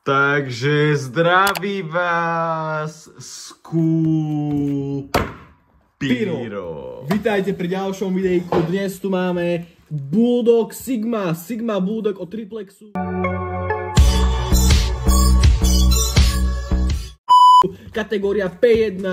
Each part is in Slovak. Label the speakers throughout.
Speaker 1: Takže zdraví vás Skupiro.
Speaker 2: Vítajte pri ďalšom videjku. Dnes tu máme Bulldog Sigma Bulldog od Triplexu. Kategória P1.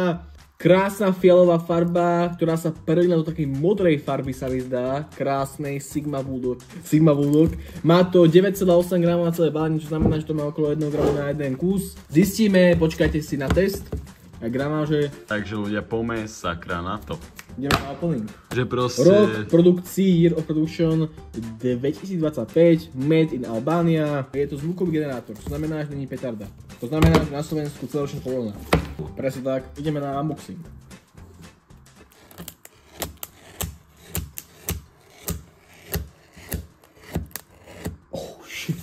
Speaker 2: Krásna fialová farba, ktorá sa prelína do takej modrej farby, sa mi zdá. Krásnej Sigma Bulldog. Má to 9,8 g na celé balenie, čo znamená, že to má okolo 1 g na jeden kus. Zistíme, počkajte si na test. A gramáže.
Speaker 1: Takže ľudia, poďme sakra na to.
Speaker 2: Ideme na opening.
Speaker 1: Že proste...
Speaker 2: Rok produkcií, Year of Production 2025, Made in Albania. Je to zvukový generátor, čo znamená, že není petarda. To znamená, že na Slovensku celoročne povolená. Presne tak, ideme na unboxing. Oh shit.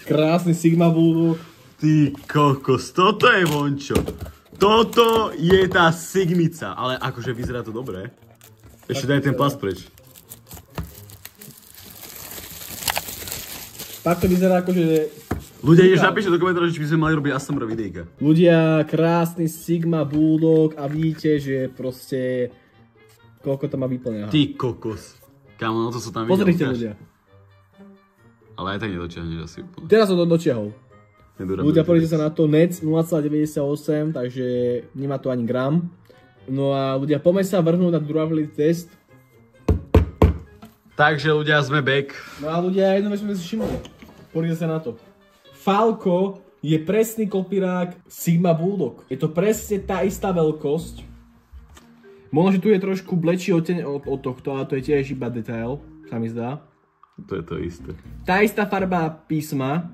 Speaker 2: Krásny Sigma Bulldog.
Speaker 1: Ty kokos, toto je vončo. Toto je tá Sigmica, ale akože vyzerá to dobre. Ešte daj ten plast preč.
Speaker 2: Tak to vyzerá akože...
Speaker 1: Ľudia, ideš napíšte do komentárov, či by sme mali robiť ASMR videjka.
Speaker 2: Ľudia, krásny Sigma Bulldog a vidíte, že proste... Koľko to má výplne.
Speaker 1: Ty kokos. Kámo, no to sú tam videa.
Speaker 2: Pozrite ľudia.
Speaker 1: Ale aj tak nedočiahneš asi úplne.
Speaker 2: Teraz som to dočiahol. Ľudia, pozrite sa na to, NEC 0,98, takže nemá to ani gram. No a ľudia, poďme sa vrhnúť na durability test.
Speaker 1: Takže ľudia, sme back.
Speaker 2: No a ľudia, jedno vec sme si všimli. Pozrite sa na to. Falco je presný kopírák Sigma Bulldog. Je to presne tá istá veľkosť. Možno, že tu je trošku blečí odteň od tohto, ale to je tiež iba detail, sa mi zdá.
Speaker 1: To je to isté.
Speaker 2: Tá istá farba písma.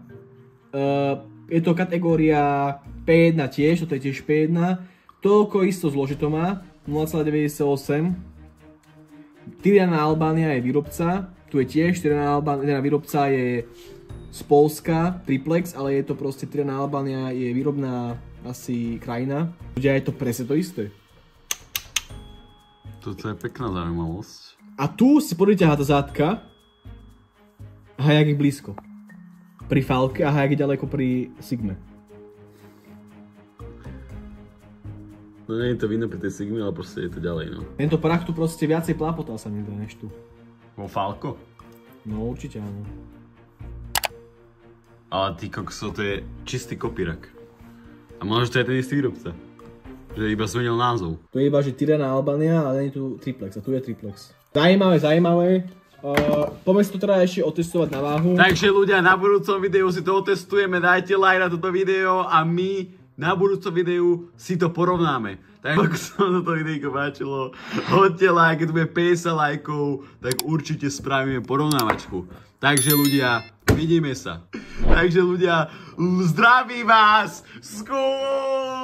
Speaker 2: Je to kategória P1 tiež, toto je tiež P1. Toľko isto zložito má, 0,98. Tirana Albania je výrobca, tu je tiež Tirana Albania, výrobca je z Polska, Triplex, ale je to proste Tirana Albania, je výrobná asi krajina. Ľudia, je to presne to isté.
Speaker 1: Toto je pekná zaujímavosť. A
Speaker 2: tu si podrite tá zátka. Hajak je blízko. Pri Falke a Hajak je ďaleko pri Sigme.
Speaker 1: No nie je to vidno pri tej Sigme, ale proste je to ďalej, no.
Speaker 2: Tento prach tu proste viacej plápotal sa mi zdá, než tu.
Speaker 1: Vo Falco?
Speaker 2: No určite áno.
Speaker 1: Ale ty kokso, to je čistý kopírak. A možno, že to je ten istý výrobca. Že iba zmenil názov.
Speaker 2: Tu je iba, že Tirana Albania, ale nie je tu Triplex. A tu je Triplex. Zaujímavé. Poďme si to teda ešte otestovať na váhu.
Speaker 1: Takže ľudia, na budúcom videu si to otestujeme, dajte like na toto video a my na budúcom videu si to porovnáme. Tak ak sa vám toto videjko páčilo, hoďte like, keď tu bude 50 lajkov, tak určite spravíme porovnávačku. Takže ľudia, vidíme sa. Takže ľudia, zdraví vás Skupiro!